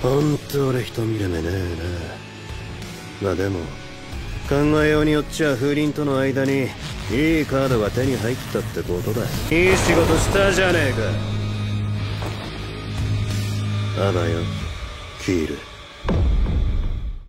ほんと俺人見る目ねえな。まあでも考えようによっちゃ風鈴との間にいいカードが手に入ったってことだ。いい仕事したじゃねえか。あばよキール。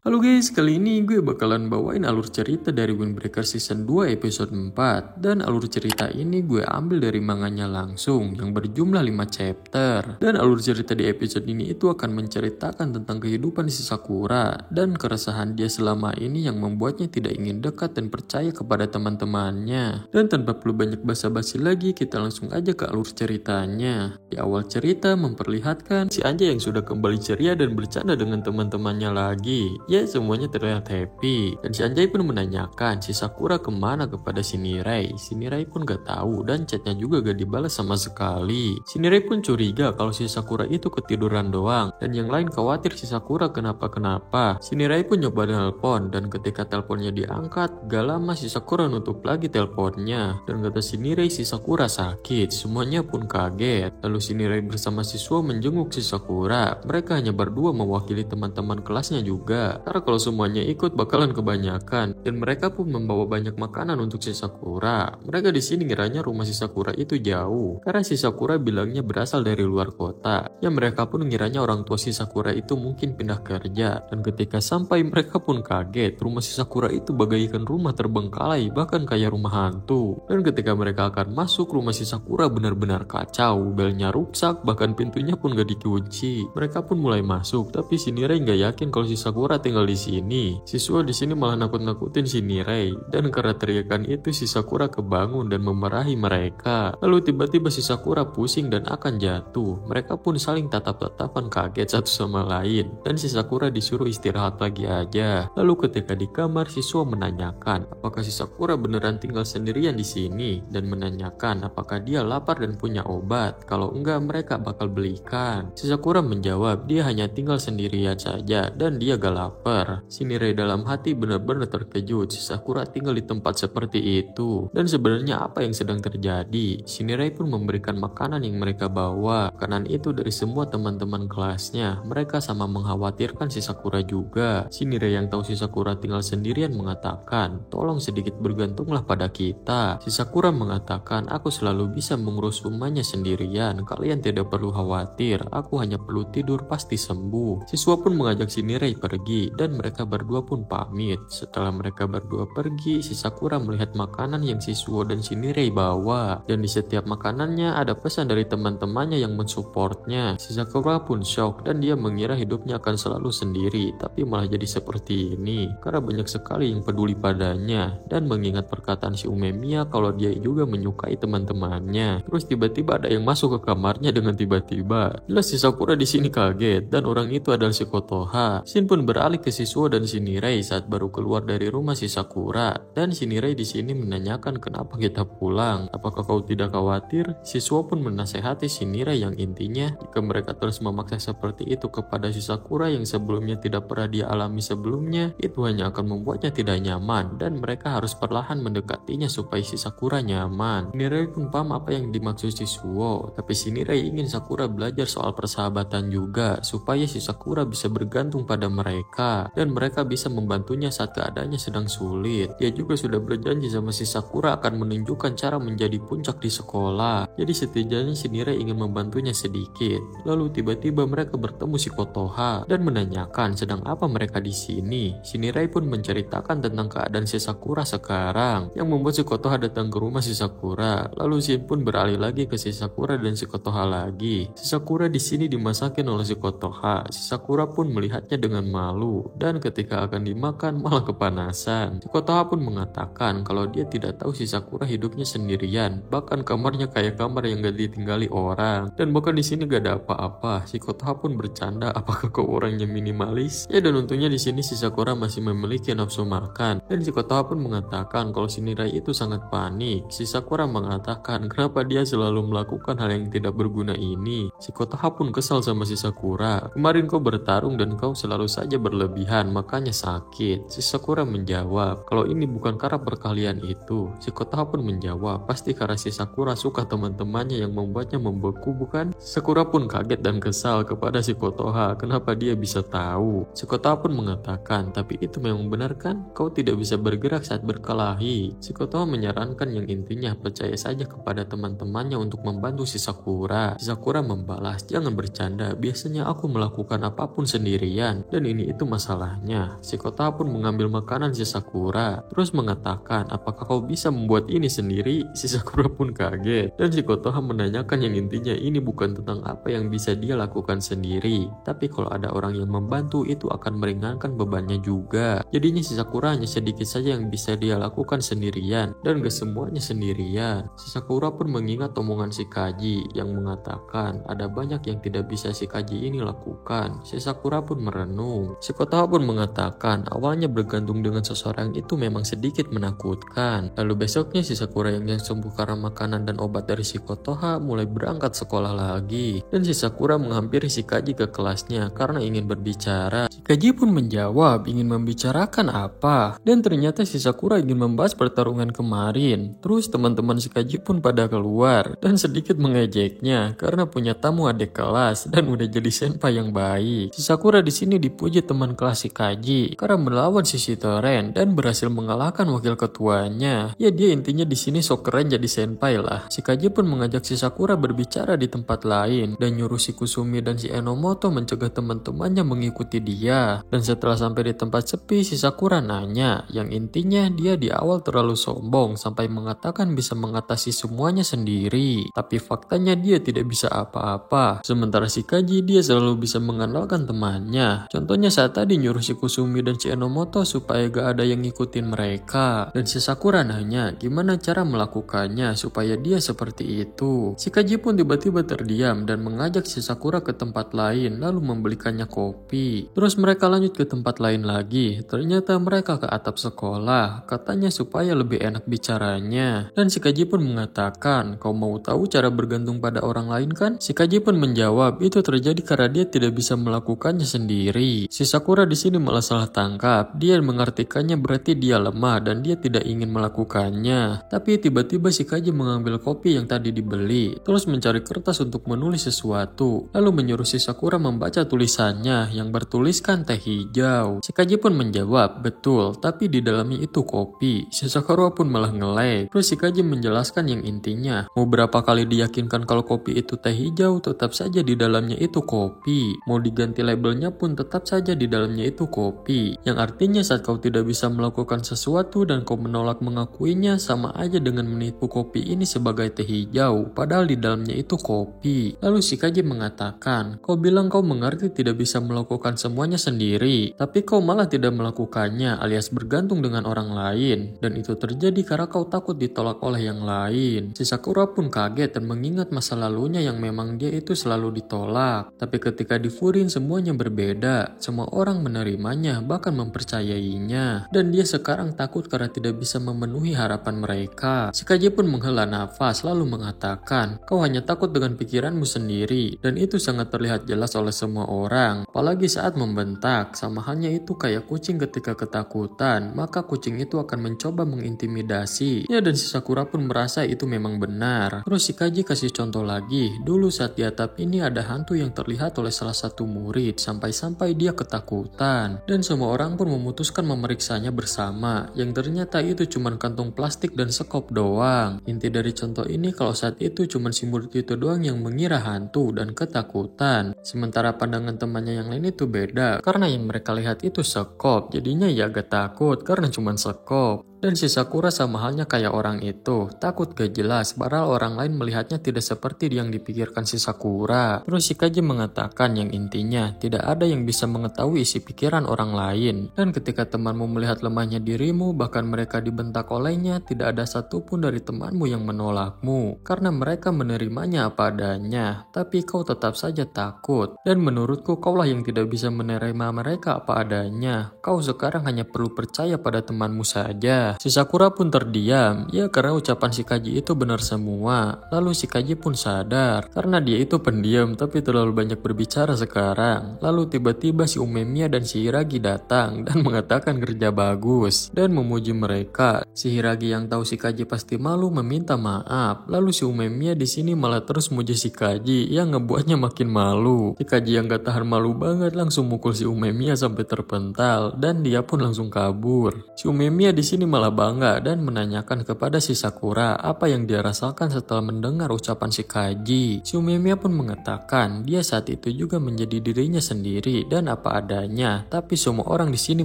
Halo guys, kali ini gue bakalan bawain alur cerita dari Windbreaker Season 2 episode 4. Dan alur cerita ini gue ambil dari manganya langsung yang berjumlah 5 chapter. Dan alur cerita di episode ini itu akan menceritakan tentang kehidupan si Sakura dan keresahan dia selama ini yang membuatnya tidak ingin dekat dan percaya kepada teman-temannya. Dan tanpa perlu banyak basa-basi lagi, kita langsung aja ke alur ceritanya. Di awal cerita memperlihatkan si Anja yang sudah kembali ceria dan bercanda dengan teman-temannya lagi. Ya, semuanya terlihat happy. Dan si Anjay pun menanyakan si Sakura kemana kepada si Nirei. Si Nirei pun gak tahu dan chatnya juga gak dibalas sama sekali. Si Nirei pun curiga kalau si Sakura itu ketiduran doang. Dan yang lain khawatir si Sakura kenapa-kenapa. Si Nirei pun nyoba nelpon dan ketika teleponnya diangkat, gak lama si Sakura nutup lagi teleponnya. Dan kata si Nirei si Sakura sakit. Semuanya pun kaget. Lalu si Nirei bersama siswa menjenguk si Sakura. Mereka hanya berdua mewakili teman-teman kelasnya juga. Karena kalau semuanya ikut bakalan kebanyakan dan mereka pun membawa banyak makanan untuk si Sakura. Mereka di sini ngiranya rumah si Sakura itu jauh karena si Sakura bilangnya berasal dari luar kota. Ya mereka pun ngiranya orang tua si Sakura itu mungkin pindah kerja dan ketika sampai mereka pun kaget. Rumah si Sakura itu bagaikan rumah terbengkalai bahkan kayak rumah hantu. Dan ketika mereka akan masuk rumah si Sakura benar-benar kacau. Belnya rusak bahkan pintunya pun gak dikunci. Mereka pun mulai masuk tapi si Nirei gak yakin kalau si Sakura tinggal di sini. Siswa di sini malah nakut-nakutin si Nirei dan karena teriakan itu si Sakura kebangun dan memarahi mereka. Lalu tiba-tiba si Sakura pusing dan akan jatuh. Mereka pun saling tatap-tatapan kaget satu sama lain dan si Sakura disuruh istirahat lagi aja. Lalu ketika di kamar siswa menanyakan apakah si Sakura beneran tinggal sendirian di sini dan menanyakan apakah dia lapar dan punya obat. Kalau enggak mereka bakal belikan. Si Sakura menjawab dia hanya tinggal sendirian saja dan dia gak lapar. Si Nirei dalam hati benar-benar terkejut si Sakura tinggal di tempat seperti itu. Dan sebenarnya apa yang sedang terjadi? Si Nirei pun memberikan makanan yang mereka bawa. Makanan itu dari semua teman-teman kelasnya. Mereka sama mengkhawatirkan si Sakura juga. Si Nirei yang tahu si Sakura tinggal sendirian mengatakan, tolong sedikit bergantunglah pada kita. Si Sakura mengatakan, aku selalu bisa mengurus rumahnya sendirian. Kalian tidak perlu khawatir. Aku hanya perlu tidur pasti sembuh. Siswa pun mengajak si Nirei pergi dan mereka berdua pun pamit. Setelah mereka berdua pergi, si Sakura melihat makanan yang si Suo dan si Nirei bawa. Dan di setiap makanannya ada pesan dari teman-temannya yang mensupportnya. Si Sakura pun shock dan dia mengira hidupnya akan selalu sendiri. Tapi malah jadi seperti ini. Karena banyak sekali yang peduli padanya. Dan mengingat perkataan si Umemiya kalau dia juga menyukai teman-temannya. Terus tiba-tiba ada yang masuk ke kamarnya dengan tiba-tiba. Jelas si Sakura di sini kaget dan orang itu adalah si Kotoha. Shin pun beralih ke si Suo dan si Nirei saat baru keluar dari rumah si Sakura. Dan si Nirei di sini menanyakan kenapa kita pulang. Apakah kau tidak khawatir? Si Suo pun menasehati si Nirei yang intinya jika mereka terus memaksa seperti itu kepada si Sakura yang sebelumnya tidak pernah dia alami sebelumnya, itu hanya akan membuatnya tidak nyaman dan mereka harus perlahan mendekatinya supaya si Sakura nyaman. Nirei pun paham apa yang dimaksud si Suo, tapi si Nirei ingin Sakura belajar soal persahabatan juga supaya si Sakura bisa bergantung pada mereka dan mereka bisa membantunya saat keadaannya sedang sulit. Dia juga sudah berjanji sama si Sakura akan menunjukkan cara menjadi puncak di sekolah. Jadi setidaknya si Nirei ingin membantunya sedikit. Lalu tiba-tiba mereka bertemu si Kotoha dan menanyakan sedang apa mereka di sini. Si Nirei pun menceritakan tentang keadaan si Sakura sekarang yang membuat si Kotoha datang ke rumah si Sakura. Lalu Shin pun beralih lagi ke si Sakura dan si Kotoha lagi. Si Sakura di sini dimasakin oleh si Kotoha. Si Sakura pun melihatnya dengan malu dan ketika akan dimakan malah kepanasan. Si Kotoha pun mengatakan kalau dia tidak tahu si Sakura hidupnya sendirian, bahkan kamarnya kayak kamar yang gak ditinggali orang dan bahkan di sini gak ada apa-apa. Si Kotoha pun bercanda apakah kau orangnya minimalis? Ya dan untungnya di sini si Sakura masih memiliki nafsu makan dan si Kotoha pun mengatakan kalau si Nirei itu sangat panik. Si Sakura mengatakan kenapa dia selalu melakukan hal yang tidak berguna ini. Si Kotoha pun kesal sama si Sakura. Kemarin kau bertarung dan kau selalu saja berlebihan berlebihan makanya sakit. Si Sakura menjawab, kalau ini bukan karena perkalian itu. Si Kotoha pun menjawab, pasti karena si Sakura suka teman-temannya yang membuatnya membeku bukan? Sakura pun kaget dan kesal kepada si Kotoha, kenapa dia bisa tahu. Si Kotoha pun mengatakan, tapi itu memang benar kan? Kau tidak bisa bergerak saat berkelahi. Si Kotoha menyarankan yang intinya percaya saja kepada teman-temannya untuk membantu si Sakura. Si Sakura membalas, jangan bercanda, biasanya aku melakukan apapun sendirian dan ini itu masalahnya. Si Kotoha pun mengambil makanan si Sakura terus mengatakan, apakah kau bisa membuat ini sendiri? Si Sakura pun kaget dan si Kotoha menanyakan yang intinya ini bukan tentang apa yang bisa dia lakukan sendiri, tapi kalau ada orang yang membantu itu akan meringankan bebannya juga. Jadinya si Sakura hanya sedikit saja yang bisa dia lakukan sendirian dan gak semuanya sendirian. Si Sakura pun mengingat omongan si Kaji yang mengatakan ada banyak yang tidak bisa si Kaji ini lakukan. Si Sakura pun merenung. Si Kotoha pun mengatakan awalnya bergantung dengan seseorang itu memang sedikit menakutkan. Lalu besoknya si Sakura yang sembuh karena makanan dan obat dari si Kotoha mulai berangkat sekolah lagi. Dan si Sakura menghampiri si Kaji ke kelasnya karena ingin berbicara. Si Kaji pun menjawab ingin membicarakan apa. Dan ternyata si Sakura ingin membahas pertarungan kemarin. Terus teman-teman si Kaji pun pada keluar dan sedikit mengejeknya karena punya tamu adik kelas dan udah jadi senpai yang baik. Si Sakura di sini dipuji teman kelas si Kaji karena melawan si Shitoren dan berhasil mengalahkan wakil ketuanya. Ya dia intinya di sini sok keren jadi senpai lah. Si Kaji pun mengajak si Sakura berbicara di tempat lain dan nyuruh si Kusumi dan si Enomoto mencegah teman-temannya mengikuti dia. Dan setelah sampai di tempat sepi, si Sakura nanya yang intinya dia di awal terlalu sombong sampai mengatakan bisa mengatasi semuanya sendiri. Tapi faktanya dia tidak bisa apa-apa. Sementara si Kaji dia selalu bisa mengandalkan temannya. Contohnya saat tadi nyuruh si Kusumi dan si Enomoto supaya gak ada yang ngikutin mereka. Dan si Sakura nanya gimana cara melakukannya supaya dia seperti itu. Si Kaji pun tiba-tiba terdiam dan mengajak si Sakura ke tempat lain lalu membelikannya kopi. Terus mereka lanjut ke tempat lain lagi. Ternyata mereka ke atap sekolah. Katanya supaya lebih enak bicaranya. Dan si Kaji pun mengatakan, kau mau tahu cara bergantung pada orang lain kan? Si Kaji pun menjawab itu terjadi karena dia tidak bisa melakukannya sendiri. Si Sakura di sini malah salah tangkap. Dia mengartikannya berarti dia lemah dan dia tidak ingin melakukannya. Tapi tiba-tiba si Kaji mengambil kopi yang tadi dibeli, terus mencari kertas untuk menulis sesuatu, lalu menyuruh si Sakura membaca tulisannya yang bertuliskan teh hijau. Si Kaji pun menjawab, betul, tapi di dalamnya itu kopi. Si Sakura pun malah ngelek. Terus si Kaji menjelaskan yang intinya, mau berapa kali diyakinkan kalau kopi itu teh hijau, tetap saja di dalamnya itu kopi. Mau diganti labelnya pun tetap saja di dalamnya itu kopi. Yang artinya saat kau tidak bisa melakukan sesuatu dan kau menolak mengakuinya sama aja dengan menipu kopi ini sebagai teh hijau, padahal di dalamnya itu kopi. Lalu si Kaji mengatakan, kau bilang kau mengerti tidak bisa melakukan semuanya sendiri, tapi kau malah tidak melakukannya alias bergantung dengan orang lain. Dan itu terjadi karena kau takut ditolak oleh yang lain. Si Sakura pun kaget dan mengingat masa lalunya yang memang dia itu selalu ditolak. Tapi ketika di Furin semuanya berbeda. Semua orang menerimanya bahkan mempercayainya. Dan dia sekarang takut karena tidak bisa memenuhi harapan mereka. Si Kaji pun menghela nafas lalu mengatakan, kau hanya takut dengan pikiranmu sendiri. Dan itu sangat terlihat jelas oleh semua orang. Apalagi saat membentak. Sama halnya itu kayak kucing ketika ketakutan. Maka kucing itu akan mencoba mengintimidasi. Ya dan si Sakura pun merasa itu memang benar. Terus si Kaji kasih contoh lagi. Dulu saat di atap ini ada hantu yang terlihat oleh salah satu murid. Sampai-sampai dia ketakutan. Dan semua orang pun memutuskan memeriksanya bersama. Yang ternyata itu cuma kantung plastik dan sekop doang. Inti dari contoh ini kalau saat itu cuma si murid itu doang yang mengira hantu dan ketakutan. Sementara pandangan temannya yang lain itu beda. Karena yang mereka lihat itu sekop. Jadinya ya agak takut karena cuma sekop. Dan si Sakura sama halnya kayak orang itu, takut gak jelas, padahal orang lain melihatnya tidak seperti yang dipikirkan si Sakura. Terus si Kaji mengatakan yang intinya, tidak ada yang bisa mengetahui isi pikiran orang lain. Dan ketika temanmu melihat lemahnya dirimu, bahkan mereka dibentak olehnya, tidak ada satupun dari temanmu yang menolakmu. Karena mereka menerimanya apa adanya, tapi kau tetap saja takut. Dan menurutku kaulah yang tidak bisa menerima mereka apa adanya. Kau sekarang hanya perlu percaya pada temanmu saja. Si Sakura pun terdiam, ya karena ucapan si Kaji itu benar semua. Lalu si Kaji pun sadar, karena dia itu pendiam tapi terlalu banyak berbicara sekarang. Lalu tiba-tiba si Umemiya dan si Hiragi datang dan mengatakan kerja bagus dan memuji mereka. Si Hiragi yang tahu si Kaji pasti malu meminta maaf. Lalu si Umemiya di sini malah terus muji si Kaji yang ngebuatnya makin malu. Si Kaji yang gak tahan malu banget langsung mukul si Umemiya sampai terpental dan dia pun langsung kabur. Si Umemiya di sini malah bangga dan menanyakan kepada si Sakura apa yang dia rasakan setelah mendengar ucapan si Kaji. Si Umemiya pun mengatakan dia saat itu juga menjadi dirinya sendiri dan apa adanya, tapi semua orang di sini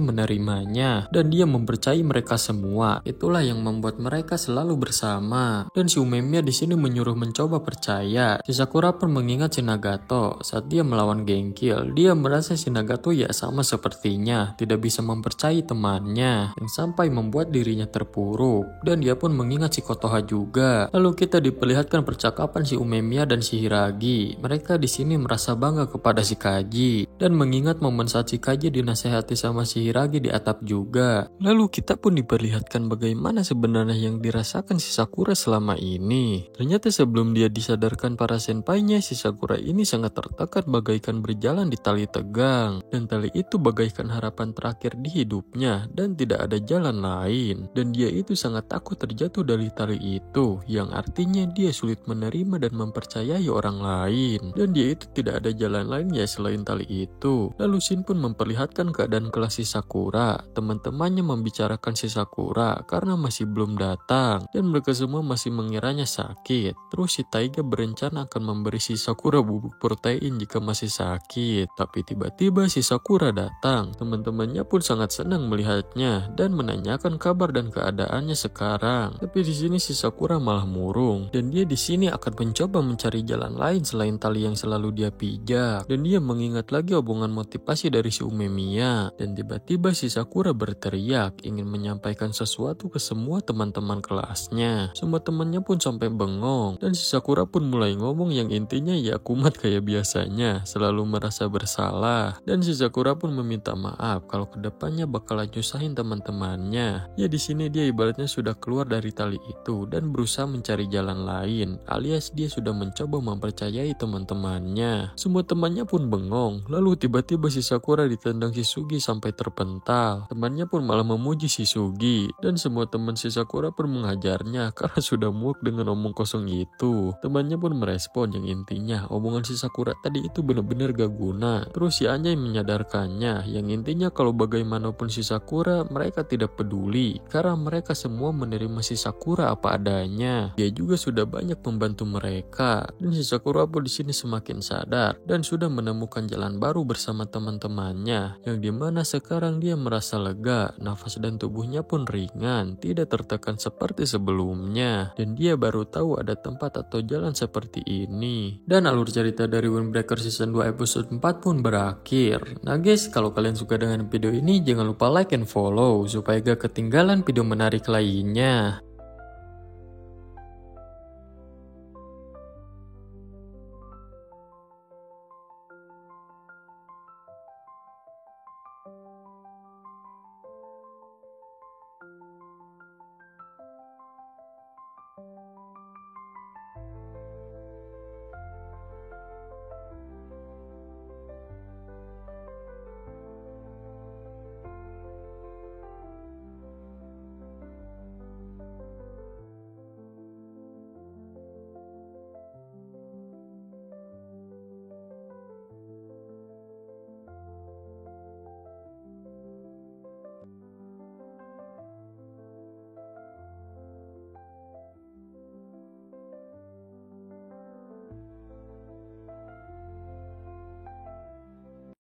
menerimanya dan dia mempercayai mereka semua. Itulah yang membuat mereka selalu bersama. Dan si Umemiya di sini menyuruh mencoba percaya. Si Sakura pun mengingat si Nagato saat dia melawan Genkill. Dia merasa si Nagato ya sama sepertinya, tidak bisa mempercayai temannya, yang sampai membuat dirinya terpuruk. Dan dia pun mengingat si Kotoha juga. Lalu kita diperlihatkan percakapan si Umemiya dan si Hiragi. Mereka di sini merasa bangga kepada si Kaji dan mengingat momen saat si Kaji dinasehati sama si Hiragi di atap juga. Lalu kita pun diperlihatkan bagaimana sebenarnya yang dirasakan si Sakura selama ini. Ternyata sebelum dia disadarkan para senpainya, si Sakura ini sangat tertekan bagaikan berjalan di tali tegang. Dan tali itu bagaikan harapan terakhir di hidupnya dan tidak ada jalan lain. Dan dia itu sangat takut terjatuh dari tali itu, yang artinya dia sulit menerima dan mempercayai orang lain. Dan dia itu tidak ada jalan lain ya selain tali itu. Lalu Shin pun memperlihatkan keadaan kelas si Sakura. Teman-temannya membicarakan si Sakura karena masih belum datang dan mereka semua masih mengiranya sakit. Terus si Taiga berencana akan memberi si Sakura bubuk protein jika masih sakit. Tapi tiba-tiba si Sakura datang. Teman-temannya pun sangat senang melihatnya dan menanyakan kabar dan keadaannya sekarang. Tapi di sini si Sakura malah murung dan dia di sini akan mencoba mencari jalan lain selain tali yang selalu dia pijak. Dan dia mengingat lagi omongan motivasi dari si Umemiya. Dan tiba-tiba si Sakura berteriak ingin menyampaikan sesuatu ke semua teman-teman kelasnya. Semua temannya pun sampai bengong dan si Sakura pun mulai ngomong yang intinya ya kumat kayak biasanya, selalu merasa bersalah. Dan si Sakura pun meminta maaf kalau kedepannya bakalan nyusahin teman-temannya. Ya di sini dia ibaratnya sudah keluar dari tali itu dan berusaha mencari jalan lain, alias dia sudah mencoba mempercayai teman-temannya. Semua temannya pun bengong. Lalu tiba-tiba si Sakura ditendang si Sugi sampai terpental. Temannya pun malah memuji si Sugi dan semua teman si Sakura pun menghajarnya karena sudah muak dengan omong kosong itu. Temannya pun merespon yang intinya omongan si Sakura tadi itu benar-benar gak guna. Terus si Anyai menyadarkannya yang intinya kalau bagaimanapun si Sakura mereka tidak peduli karena mereka semua menerima si Sakura apa adanya. Dia juga sudah banyak membantu mereka dan si Sakura pun di sini semakin sadar dan sudah menemukan jalan baru bersama teman-temannya yang dimana sekarang dia merasa lega, nafas dan tubuhnya pun ringan, tidak tertekan seperti sebelumnya dan dia baru tahu ada tempat atau jalan seperti ini. Dan alur cerita dari Windbreaker Season 2 episode 4 pun berakhir. Nah guys, kalau kalian suka dengan video ini jangan lupa like and follow supaya gak ketinggalan video menarik lainnya.